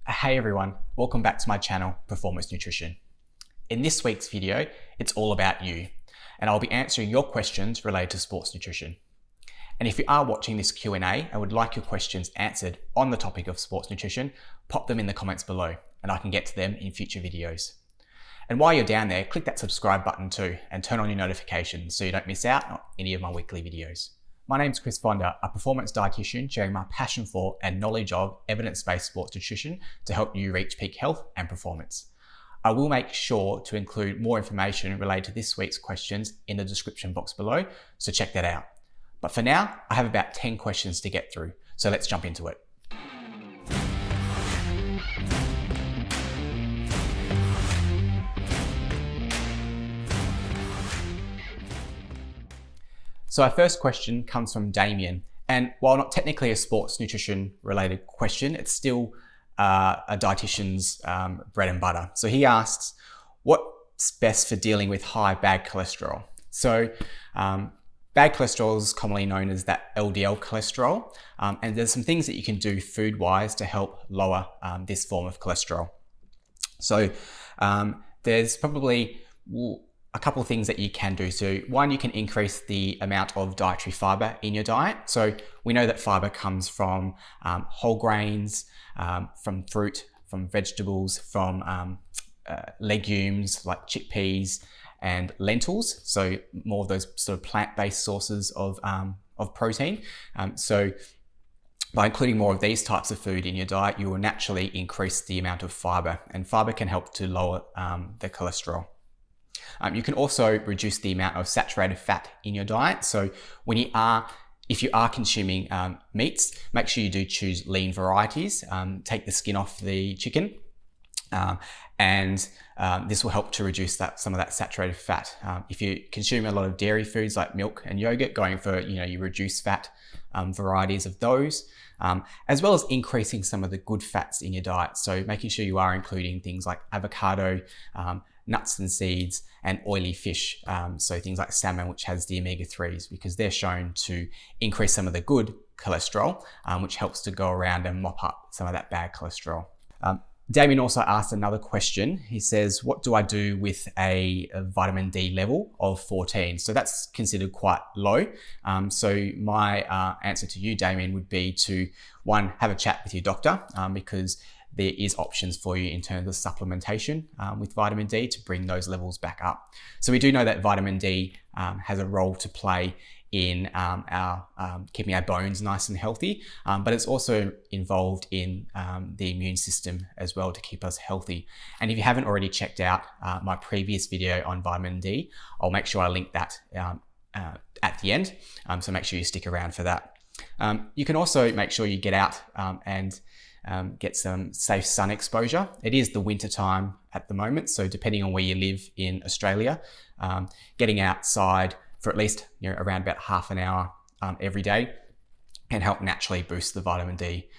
Hey everyone, welcome back to my channel, Performance Nutrition. In this week's video, it's all about you, and I'll be answering your questions related to sports nutrition. And if you are watching this Q&A and would like your questions answered on the topic of sports nutrition, pop them in the comments below and I can get to them in future videos. And while you're down there, click that subscribe button too and turn on your notifications so you don't miss out on any of my weekly videos. My name's Fonda, a performance dietitian sharing my passion for and knowledge of evidence-based sports nutrition to help you reach peak health and performance. I will make sure to include more information related to this week's questions in the description box below, so check that out. But for now, I have about 10 questions to get through, so let's jump into it. So our first question comes from Damien, and while not technically a sports nutrition related question, it's still a dietitian's bread and butter. So he asks, what's best for dealing with high bad cholesterol? So bad cholesterol is commonly known as that LDL cholesterol, and there's some things that you can do food-wise to help lower this form of cholesterol. So there's probably a couple of things that you can do. So one, you can increase the amount of dietary fiber in your diet. So we know that fiber comes from whole grains, from fruit, from vegetables, from legumes like chickpeas and lentils. So more of those sort of plant-based sources of protein. So by including more of these types of food in your diet, you will naturally increase the amount of fiber, and fiber can help to lower the cholesterol. You can also reduce the amount of saturated fat in your diet. So if you are consuming meats, make sure you do choose lean varieties. Take the skin off the chicken, and this will help to reduce some of that saturated fat. If you consume a lot of dairy foods like milk and yogurt, going for your reduced fat varieties of those, as well as increasing some of the good fats in your diet. So making sure you are including things like avocado, nuts and seeds, and oily fish. So things like salmon, which has the omega-3s, because they're shown to increase some of the good cholesterol, which helps to go around and mop up some of that bad cholesterol. Damien also asked another question. He says, what do I do with a vitamin D level of 14? So that's considered quite low. So my answer to you, Damien, would be to, one, have a chat with your doctor, because there is options for you in terms of supplementation with vitamin D to bring those levels back up. So we do know that vitamin D has a role to play in our keeping our bones nice and healthy, but it's also involved in the immune system as well to keep us healthy. And if you haven't already checked out my previous video on vitamin D, I'll make sure I link that at the end, so make sure you stick around for that. You can also make sure you get out and get some safe sun exposure. It is the winter time at the moment, so depending on where you live in Australia, getting outside for at least around about half an hour every day can help naturally boost the vitamin D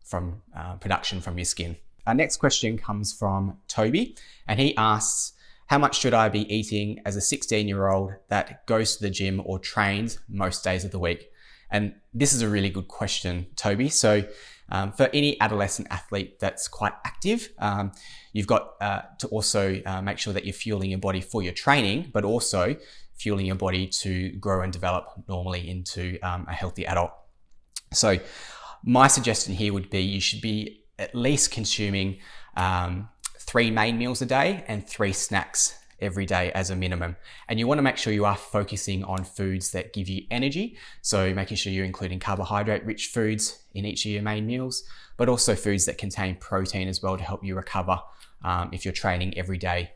from production from your skin. Our next question comes from Toby, and he asks, how much should I be eating as a 16-year-old that goes to the gym or trains most days of the week? And this is a really good question, Toby. So for any adolescent athlete that's quite active, you've got to also make sure that you're fueling your body for your training, but also fueling your body to grow and develop normally into a healthy adult. So my suggestion here would be you should be at least consuming 3 main meals a day and 3 snacks every day as a minimum. And you want to make sure you are focusing on foods that give you energy. So making sure you're including carbohydrate rich foods in each of your main meals, but also foods that contain protein as well to help you recover if you're training every day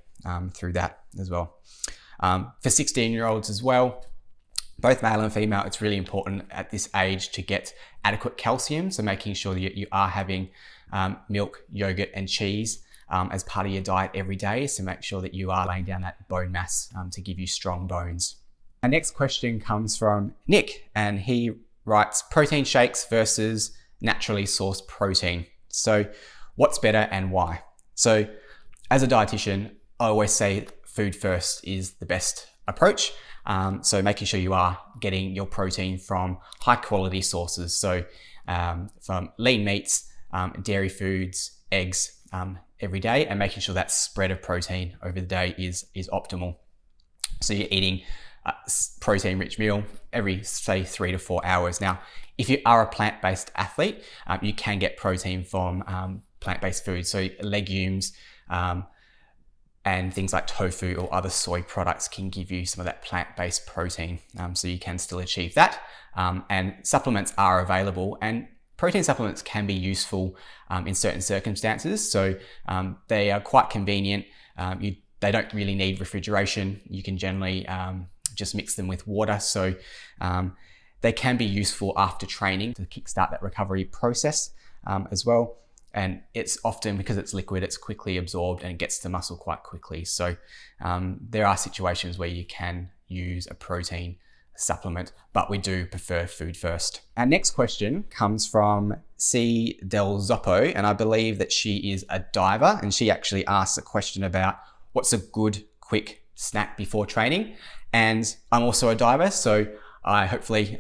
through that as well. For 16-year-olds as well, both male and female, it's really important at this age to get adequate calcium. So making sure that you are having milk, yogurt, and cheese as part of your diet every day. So make sure that you are laying down that bone mass to give you strong bones. Our next question comes from Nick, and he writes, protein shakes versus naturally sourced protein. So what's better and why? So as a dietitian, I always say food first is the best approach. So making sure you are getting your protein from high quality sources. So from lean meats, dairy foods, eggs every day, and making sure that spread of protein over the day is optimal. So you're eating a protein-rich meal every, say, 3 to 4 hours. Now, if you are a plant-based athlete, you can get protein from plant-based foods, so legumes and things like tofu or other soy products can give you some of that plant-based protein, so you can still achieve that. And supplements are available, and protein supplements can be useful in certain circumstances. So they are quite convenient. They don't really need refrigeration. You can generally just mix them with water. So they can be useful after training to kickstart that recovery process as well. And it's often, because it's liquid, it's quickly absorbed and it gets to muscle quite quickly. So there are situations where you can use a protein supplement, but we do prefer food first. Our next question comes from C. Del Zoppo, and I believe that she is a diver, and she actually asks a question about what's a good quick snack before training. And I'm also a diver, so I hopefully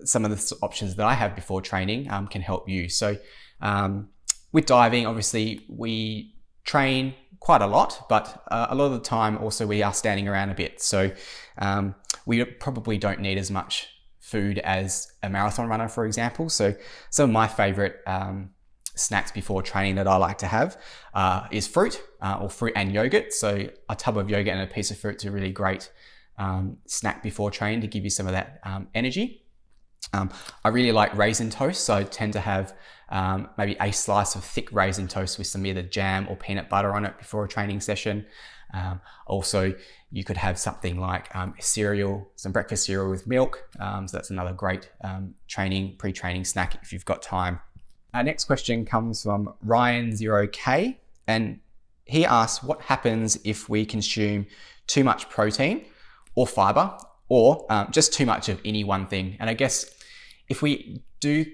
some of the options that I have before training can help you. So with diving, obviously we train quite a lot, but a lot of the time also we are standing around a bit. So we probably don't need as much food as a marathon runner, for example. So some of my favorite snacks before training that I like to have is fruit or fruit and yogurt. So a tub of yogurt and a piece of fruit is a really great snack before training to give you some of that energy. I really like raisin toast, so I tend to have maybe a slice of thick raisin toast with some either jam or peanut butter on it before a training session. Also, you could have something like cereal, some breakfast cereal with milk. So that's another great pre-training snack if you've got time. Our next question comes from Ryan0K, and he asks, what happens if we consume too much protein or fiber, or just too much of any one thing? And I guess if we do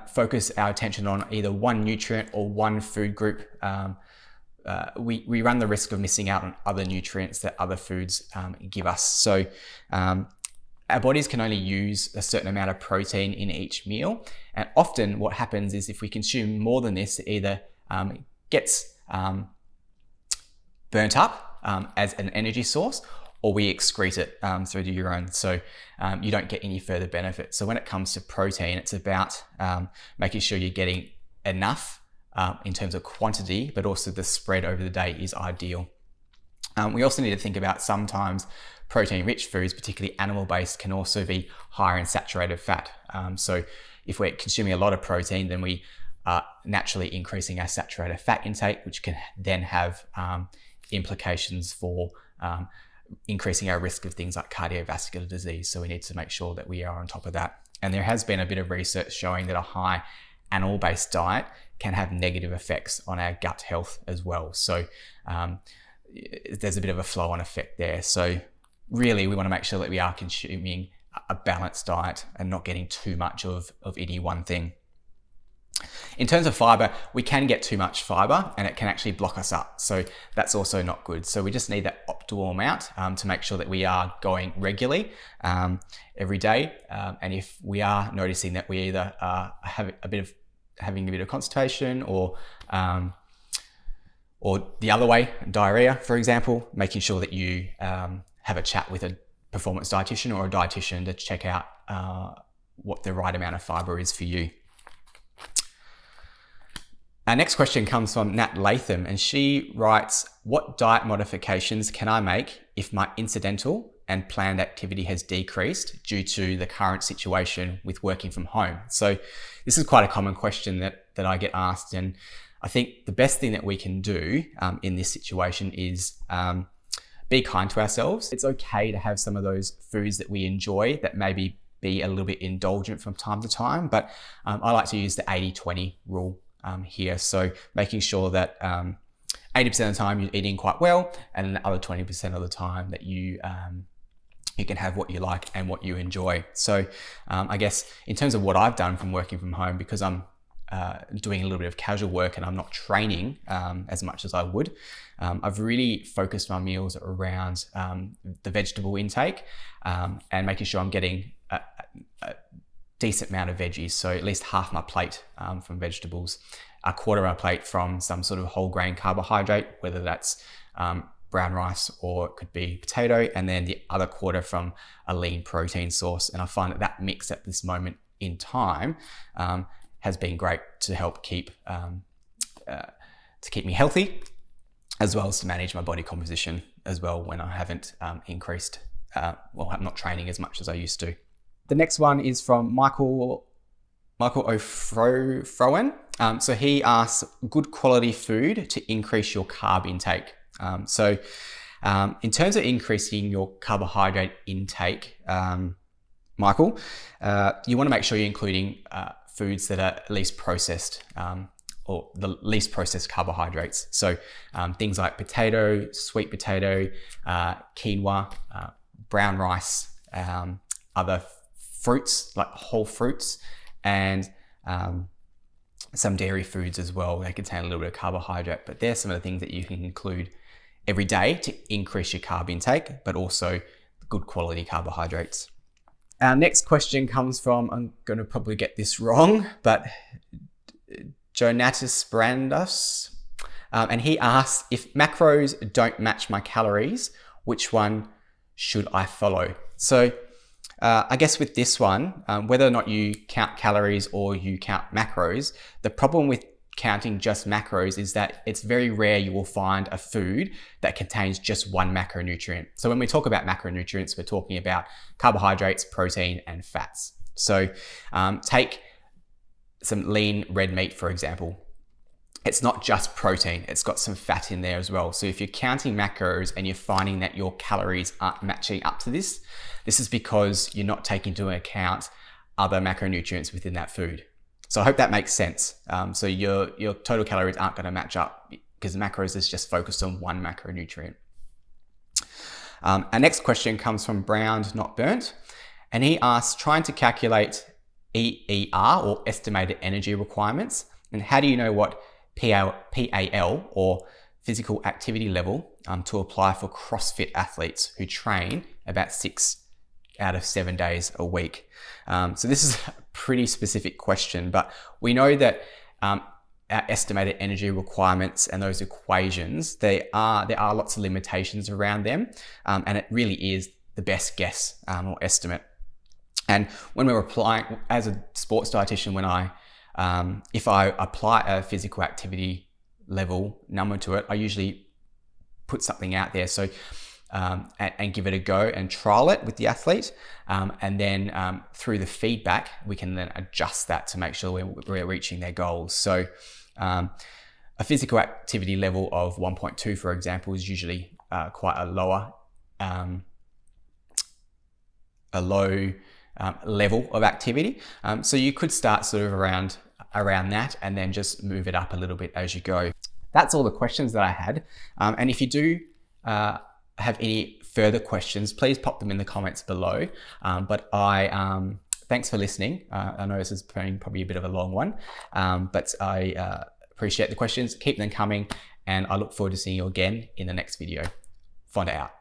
focus our attention on either one nutrient or one food group, we run the risk of missing out on other nutrients that other foods give us. So our bodies can only use a certain amount of protein in each meal. And often what happens is if we consume more than this, it either gets burnt up as an energy source, or we excrete it through the urine. So you don't get any further benefit. So when it comes to protein, it's about making sure you're getting enough in terms of quantity, but also the spread over the day is ideal. We also need to think about sometimes protein-rich foods, particularly animal-based, can also be higher in saturated fat. So if we're consuming a lot of protein, then we are naturally increasing our saturated fat intake, which can then have implications for increasing our risk of things like cardiovascular disease. So we need to make sure that we are on top of that. And there has been a bit of research showing that a high animal-based diet can have negative effects on our gut health as well. So there's a bit of a flow-on effect there. So really, we want to make sure that we are consuming a balanced diet and not getting too much of any one thing. In terms of fiber, we can get too much fiber and it can actually block us up. So that's also not good. So we just need that optimal amount to make sure that we are going regularly every day. And if we are noticing that we either having a bit of constipation or the other way, diarrhea, for example, making sure that you have a chat with a performance dietitian or a dietitian to check out what the right amount of fiber is for you. Our next question comes from Nat Latham, and she writes, what diet modifications can I make if my incidental and planned activity has decreased due to the current situation with working from home? So this is quite a common question that I get asked, and I think the best thing that we can do in this situation is be kind to ourselves. It's okay to have some of those foods that we enjoy that maybe be a little bit indulgent from time to time, but I like to use the 80-20 rule here. So making sure that 80% of the time you're eating quite well, and the other 20% of the time that you can have what you like and what you enjoy. So I guess in terms of what I've done from working from home, because I'm doing a little bit of casual work and I'm not training as much as I would, I've really focused my meals around the vegetable intake and making sure I'm getting decent amount of veggies, so at least half my plate from vegetables, a quarter of my plate from some sort of whole grain carbohydrate, whether that's brown rice or it could be potato, and then the other quarter from a lean protein source. And I find that that mix at this moment in time has been great to help keep me healthy, as well as to manage my body composition as well when I haven't increased, well, I'm not training as much as I used to. The next one is from Michael O'Froen. So he asks, good quality food to increase your carb intake. In terms of increasing your carbohydrate intake, Michael, you want to make sure you're including foods that are least processed, or the least processed carbohydrates. So things like potato, sweet potato, quinoa, brown rice, other fruits like whole fruits, and some dairy foods as well. They contain a little bit of carbohydrate, but they're some of the things that you can include every day to increase your carb intake, but also good quality carbohydrates. Our next question comes from, I'm going to probably get this wrong, but Jonatas Brandos. And he asks, if macros don't match my calories, which one should I follow? So I guess with this one, whether or not you count calories or you count macros, the problem with counting just macros is that it's very rare you will find a food that contains just one macronutrient. So when we talk about macronutrients, we're talking about carbohydrates, protein, and fats. So take some lean red meat, for example. It's not just protein, it's got some fat in there as well. So if you're counting macros and you're finding that your calories aren't matching up to this is because you're not taking into account other macronutrients within that food. So I hope that makes sense. So your total calories aren't going to match up because macros is just focused on one macronutrient. Our next question comes from Browned Not Burnt, and he asks, trying to calculate EER, or estimated energy requirements, and how do you know what PAL, or physical activity level, to apply for CrossFit athletes who train about 6 out of 7 days a week? So this is a pretty specific question, but we know that our estimated energy requirements and those equations, there are lots of limitations around them, and it really is the best guess or estimate. And when we're applying, as a sports dietitian, if I apply a physical activity level number to it, I usually put something out there. So and give it a go and trial it with the athlete. And then through the feedback, we can then adjust that to make sure we're reaching their goals. So a physical activity level of 1.2, for example, is usually quite a low level of activity. So you could start sort of around that and then just move it up a little bit as you go. That's all the questions that I had. And if you do have any further questions, please pop them in the comments below. But thanks for listening. I know this has been probably a bit of a long one, but I appreciate the questions. Keep them coming, and I look forward to seeing you again in the next video. Fonda out.